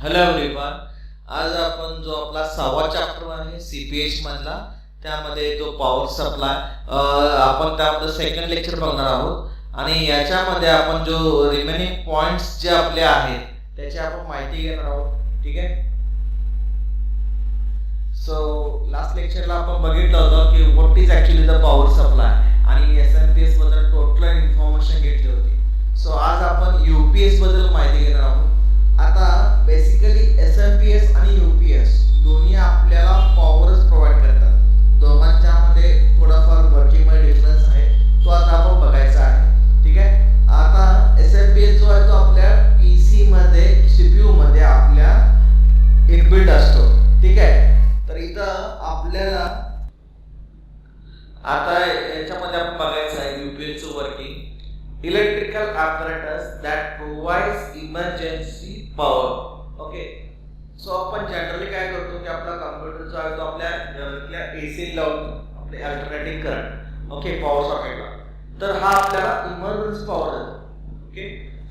Hello everyone. आज आपण जो आपला 6वा चॅप्टर आहे सीपीएच मधला, त्यामध्ये तो पॉवर सप्लाय, आपण त्यामध्ये सेकंड लेक्चर बघणार आहोत. आणि याच्यामध्ये आपण जो रिमेनिंग पॉइंट्स जे आपले आहेत त्याची आपण माहिती घेणार आहोत. ठीक आहे. सो लास्ट लेक्चरला आपण बघितलं होतं की what is actually the power supply आणि एसएमपीएस बद्दल टोटल इन्फॉर्मेशन घेतली होती. सो आज आपण यूपीएस बद्दल माहिती घेणार आहोत. आता बेसिकली एसएमपीएस आणि यूपीएस दोन्ही आपल्याला पॉवरच प्रोव्हाइड करतात. दोघांच्या मध्ये थोडाफार वर्किंग मध्ये डिफरन्स आहे, तो आता आपण बघायचा आहे. ठीक आहे. आता एसएमपीएस जो आहे तो आपल्या पीसी मध्ये सीपीयू मध्ये आपल्या इनबिल्ट असतो. ठीक आहे. तर इथं आपल्याला आता याच्यामध्ये आपण बघायचं आहे यूपीएस चं working. Electrical apparatus that provides emergency power. Okay. So आपण जनरली काय करतो की आपला कॉम्प्युटर जो आहे तो आपल्या घरातल्या एसी लावून आपले अल्टरनेटिंग करंट, ओके, पॉवर सॉकेटला, तर हा आपल्याला इमर्जन्सी पॉवर देतो. Okay.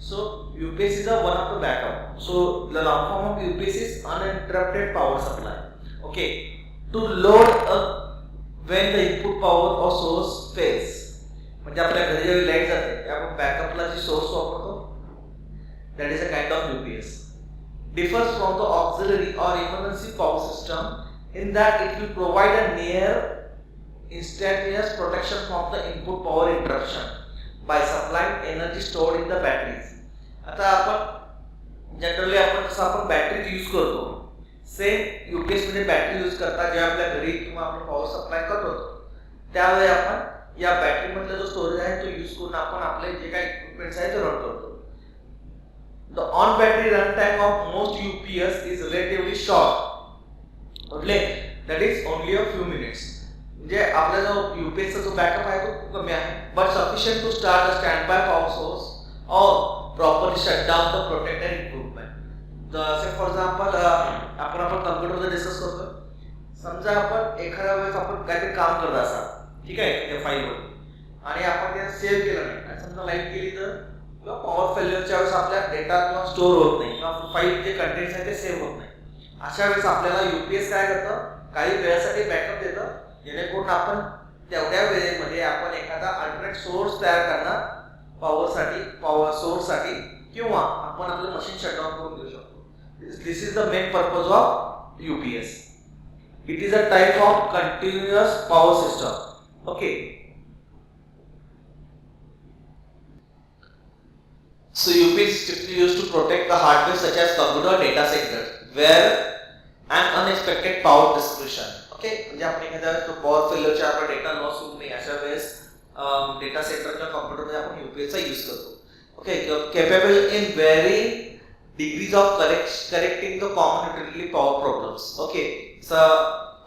So UPS is one of the backup. So the long form of UPS is uninterrupted power supply. Okay. To load when the input power or source fails. म्हणजे आपल्या घरी जेव्हा light जाते आपण बॅकअपला जी source वापरतो, that is a kind of UPS. Differs from the auxiliary or emergency power system in that it will provide a near instantaneous protection from the input power interruption by supplying energy stored in the batteries. आता आपण generally आपण कसं आपण battery use करतो, same UPS मध्ये battery use करता. जेव्हा आपल्या घरी किंवा आपण पॉवर सप्लाय करतो त्यावेळी आपण या बॅटरी मधला जो स्टोरेज आहे तो यूज करून आपण आपले जे काही इक्विपमेंट्स आहेत ते रन करतो. The on battery run time of most UPS is relatively short. Okay. That is only a few minutes. म्हणजे आपला जो यूपीएसचा जो बॅकअप आहे तो खूप कमी आहे, but sufficient to start a standby power source or properly shut down the protected equipment. जसे फॉर एक्झाम्पल आपण कम्प्युटरमध्ये डिस्कस करतो. समजा आपण एखाद्या वेळेस आपण काहीतरी काम करत असाल, ठीक आहे, त्या फाईलवर, आणि आपण ते सेव्ह केलं नाही आणि समजा लाईट गेली तर किंवा पॉवर फेल्युअरच्या वेळेस आपल्या डेटा किंवा स्टोअर होत नाही किंवा फाईल जे कंटेंट्स आहे ते सेव्ह होत नाही. अशा वेळेस आपल्याला यूपीएस काय करतं, काही वेळेसाठी बॅकअप देतं, जेणेकरून आपण तेवढ्या वेळेमध्ये आपण एखादा अल्टरनेट सोर्स तयार करणार पॉवरसाठी, पॉवर सोर्ससाठी, किंवा आपण आपलं मशीन शटडाऊन करून देऊ शकतो. This is the main purpose of UPS. It is a type of continuous power system. Okay. So UPS is typically used to protect the hardware such as computer data center where an unexpected power disruption. Okay. म्हणजे आपण एखाद्या power फेल्युअरच्या आपला data loss होऊ नये अशा वेळेस data सेंटरच्या कॉम्प्युटरमध्ये आपण UPS चा यूज करतो. Okay. Capable in very degrees of correcting the common utility power problems. Okay.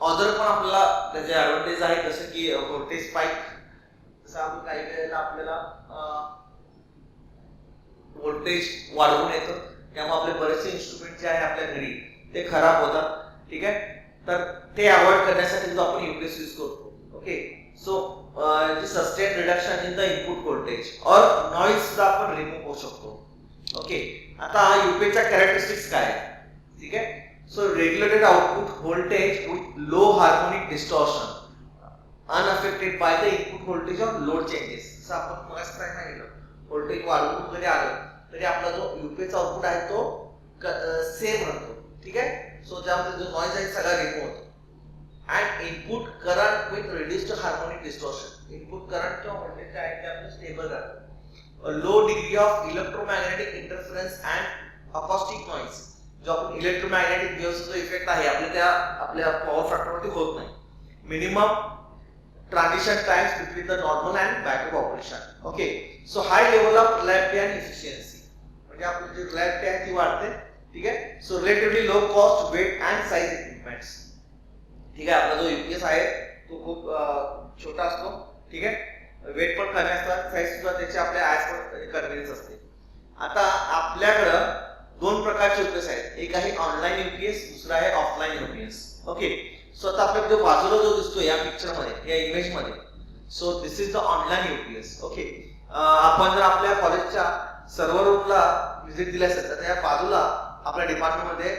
Other पण आपल्याला त्याचे ऍडव्हान्टेज आहे, जसं की व्होल्टेज स्पाइक. जसं आपण काही वेळेला आपल्याला व्होल्टेज वाढवून येतं, त्यामुळे आपले बरेचसे इन्स्ट्रुमेंट जे आहे आपल्या घरी ते खराब होतात. ठीक आहे. तर ते अवॉइड करण्यासाठी जो आपण यूपीएस यूज करतो. Okay. So sustain reduction in the input voltage और नॉइज सुद्धा आपण रिमूव्ह करू शकतो. ओके. आता यूपीएसच्या कॅरेक्टरिस्टिक्स काय आहेत, ठीक आहे. So regulated output voltage with low harmonic distortion, unaffected by the input voltage or load changes. जसं आपण मगाच काय सांगितलं, व्होल्टेज वाढवून जरी आलं तरी आपला जो यूपीएस आउटपुट आहे तो सेम राहतो. ठीक आहे. सो त्यामध्ये जो नॉइज आहे सगळा रिमूव्ह होतो. And input current with reduced harmonic distortion. Input current किंवा व्होल्टेज आहे ते आपलं स्टेबल राहतं. Low degree of electromagnetic interference and acoustic noise. जो आपण इलेक्ट्रोमॅग्नेटिक वेव्हचा जो इफेक्ट आहे आपल्या पॉवर फॅक्टरवरती होत नाही. Minimum transition times between the normal and backup operation. Okay. So high level of reliability and efficiency. म्हणजे आपली जी रिलायबिलिटी आहे ती वाढते. ठीक आहे. So relatively low cost, weight and size equipments. ठीक आहे. आपला जो यूपीएस आहे तो खूप छोटा असतो. ठीक आहे. वेट पण कमी असतात, साईज सुद्धा त्याची आपल्या ऍज पर कन्व्हिनियन्स असते. आता आपल्याकडं दोन प्रकारचे यूपीएस आहेत. एक आहे ऑनलाईन यूपीएस, दुसरा आहे ऑफलाईन यूपीएस. ओके. सो आता आपल्या जो बाजूला जो दिसतो या पिक्चर मध्ये, या इमेज मध्ये, so this is the online UPS. Okay. आपण जर आपल्या कॉलेजच्या सर्व्हर रूमला व्हिजिट दिली असेल तर त्या बाजूला आपल्या डिपार्टमेंटमध्ये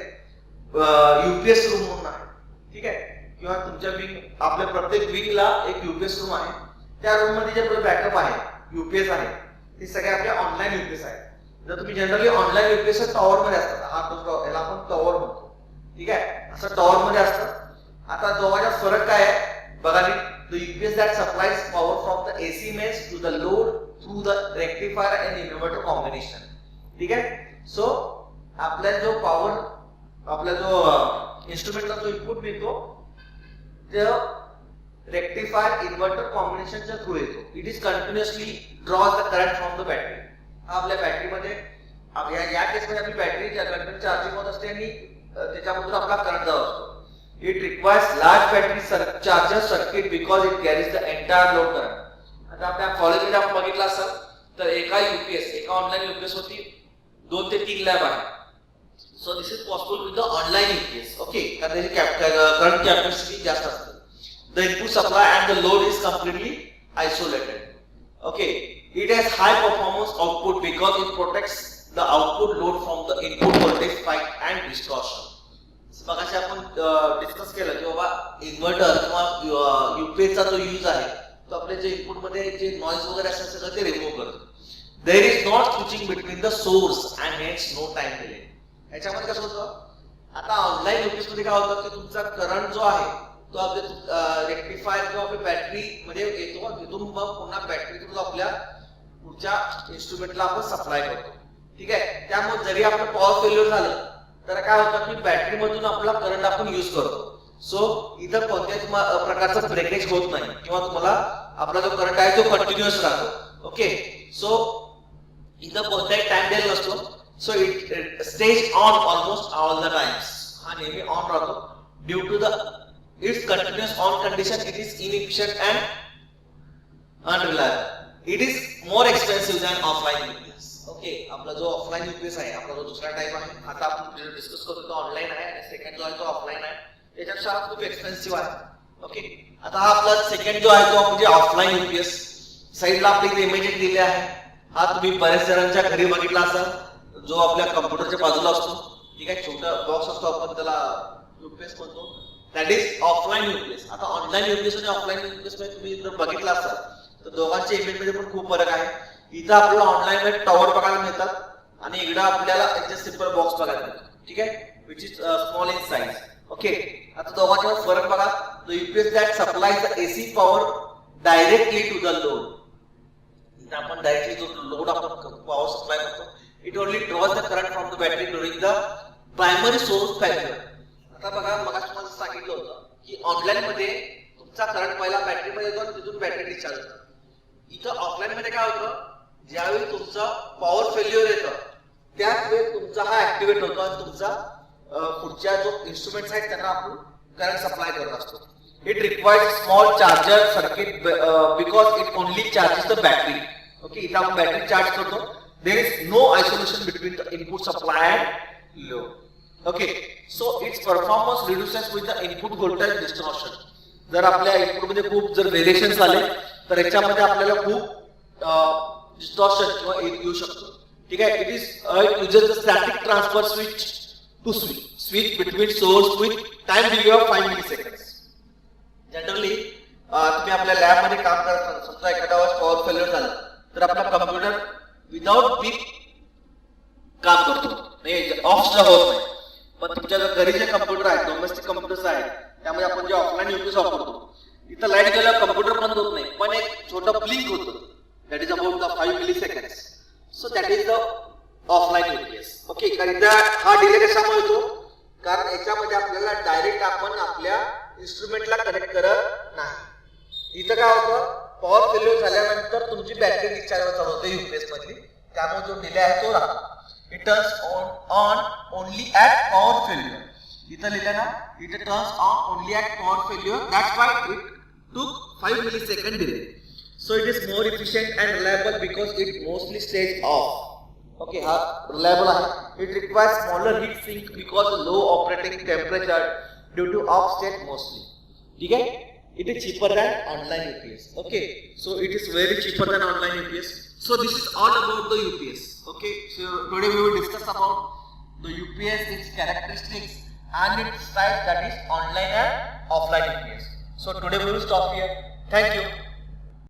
युपीएस रूम म्हणून आहे, ठीक आहे, किंवा तुमच्या विंग आपल्या प्रत्येक विंगला एक युपीएस रूम आहे. त्या रूम मध्ये जे बॅकअप आहे युपीएस आहे ते सगळे आपले ऑनलाईन युपीएस आहेत. जर तुम्ही जनरली ऑनलाईन युपीएस टॉवर मध्ये असतात, हा याला आपण टॉवर म्हणतो, ठीक आहे, असं टॉवर मध्ये असतं. आता दोघांचा फरक काय आहे बघा नी. The UPS that supplies power from the AC mains to the load through the rectifier and inverter combination, ठीक आहे. सो आपला जो पॉवर आपला जो इन्स्ट्रुमेंटला जो इनपुट मिळतो ते रेक्टिफायर इन्व्हर्टर कॉम्बिनेशनच्या थ्रू येतो. It is continuously drawers the current from the battery. आपल्या बॅटरीमध्ये या केसमध्ये आपली बॅटरी कंटिन्यू चार्जिंग होत असते आणि त्याच्यामधून आपला करंट जात असतो. It requires large battery charger circuit because it carries the entire load current. आता आपल्या कॉलेजमध्ये आपण बघितलं असेल तर एका युपीएस एका ऑनलाईन युपीएस होती 2 ते 3 लॅब आहे. So this is possible with the online UPS. Okay, कारण त्याची करंट कॅपॅसिटी जास्त असते. The input supply and the load is completely isolated. Okay, it has high performance output because it protects the output load from the input voltage spike and distortion. मगाशी आपण discuss केलं की बाबा inverter किंवा युपीएसचा जो use आहे तो आपल्या जे इनपुट मध्ये जे नॉइज वगैरे असेल सगळं ते रिमूव्ह करतो. There is not switching between the source and hence no time delay. याच्यामध्ये कसं होतं, आता ऑनलाईन युपीएस मध्ये काय होतं की तुमचा करंट जो आहे तो आपल्या रेक्टिफायर किंवा आपल्या बॅटरी मध्ये येतो, तिथून मग पुन्हा बॅटरी थ्रू आपल्या पुढच्या इन्स्ट्रुमेंटला आपण सप्लाय करतो, ठीक आहे. त्यामुळे जरी आपलं पॉवर फेल्युअर झालं तर काय होतं की बॅटरी मधून आपला करंट आपण युज करतो. सो इथं कोणत्याच प्रकारचा ब्रेकेज होत नाही किंवा तुम्हाला आपला जो करंट आहे तो कंटिन्युअस राहतो. ओके, सो इथं कोणताही टाइम डेल नसतो. So it stays on almost all the times. हा नेहमी ऑन राहतो. Due to the its continuous on condition it is inefficient and unreliable. It is more expensive than offline UPS. Okay, आपला जो offline UPS आहे आपला जो दुसरा type आहे, आता आपण डिस्कस करतो तो ऑनलाईन आहे आणि सेकंड जो आहे तो ऑफलाईन आहे. त्याच्यापेक्षा खूप एक्सपेन्सिव्ह आहे. ओके, आता हा आपला सेकंड जो आहे तो म्हणजे ऑफलाईन युपीएस. साईडला आपली इथे इमेज दिली आहे. हा तुम्ही बऱ्याच जणांच्या घरी बघितला असाल, जो आपल्या कम्प्युटरच्या बाजूला असतो, ठीक आहे, छोटा बॉक्स असतो, आपण त्याला युपीएस म्हणतो. That is offline UPS. आता ऑनलाईन युपीएस आणि ऑफलाईन युपीएस मध्ये तुम्ही जर बघितला असाल तर दोघांच्या इमेज मध्ये पण खूप फरक आहे. इथं आपल्याला ऑनलाईन मध्ये टॉवर बघायला मिळतात आणि इकडे आपल्याला एक सिंपल बॉक्स बघायला मिळतो, ठीक आहे, which is small in size. Okay, आता दोघांच्या फरक बघा. The UPS that supplies the AC power directly to the load. इथं आपण डायरेक्टली जो लोड आपण पॉवर सप्लाय करतो, it only draws the current from the battery during the primary source failure. आता बघा, मगाशी तुम्हाला सांगितलं होतं की ऑनलाईन मध्ये तुमचा करंट पहिला बॅटरी मध्ये येतो आणि तिथून बॅटरी डिस्चार्ज होतो. इथं ऑफलाईन मध्ये काय होतं, ज्यावेळी तुमचा पॉवर फेल्युअर येतं त्याच वेळी तुमचा हा ऍक्टिव्हेट होतो आणि तुमचा पुढच्या जो इन्स्ट्रुमेंट्स आहेत त्यांना आपण करंट सप्लाय करत असतो. It requires small charger circuit because it only charges the battery. Okay, इथं आपण बॅटरी चार्ज करतो. There is no isolation between the input supply and load. Okay, so its performance reduces with the input voltage distortion. जर आपल्या input मध्ये खूप जर variations आले तर याच्यामध्ये आपल्याला खूप डिस्टॉर्शन किंवा येऊ शकतो, ठीक आहे. It uses the static transfer switch to switch between source with time delay of 5 milliseconds. Generally तुम्ही आपल्या लॅब मध्ये काम करत असताना समजा एखाद्या वेळेस पॉवर फेल्युअर झालं तर आपला कम्प्युटर विदाउट बीप काम करतो, नाही ऑफ सुद्धा होत नाही. पण तुमच्या घरी जे कम्प्युटर आहेत, डोमेस्टिक कम्प्युटर्स आहेत, त्यामध्ये आपण जे ऑफलाईन युपीएस वापरतो, इथं लाईट गेल्यावर कम्प्युटर बंद होत नाही, पण एक छोटा ब्लिंक होतं. That is about the 5 milliseconds. So that is the offline UPS. Okay, कारण हा डिले कशामुळे होतो, कारण याच्यामध्ये आपल्याला डायरेक्ट आपण आपल्या इन्स्ट्रुमेंटला कनेक्ट करत नाही. इथं काय होतं, पॉवर फेल्युअर झाल्यानंतर तुमची बॅटरी डिस्चार्ज चालू होते युपीएस मध्ये, त्यामुळे जो डिले आहे तो राहतो. It turns on only at power failure. इथं लिहिलं ना, it turns on only at power failure. That's why it took 5 millisecond delay. So it is more efficient and reliable because it mostly stays off. Okay, reliable आहे. It requires smaller heat sink because low operating temperature due to off state mostly. ठीक है? It is cheaper than online UPS. Okay, so it is very cheaper than online UPS. So this is all about the UPS. Okay, so today we will discuss about the UPS, its characteristics and its type, that is online and offline UPS. So today we will stop here. Thank you.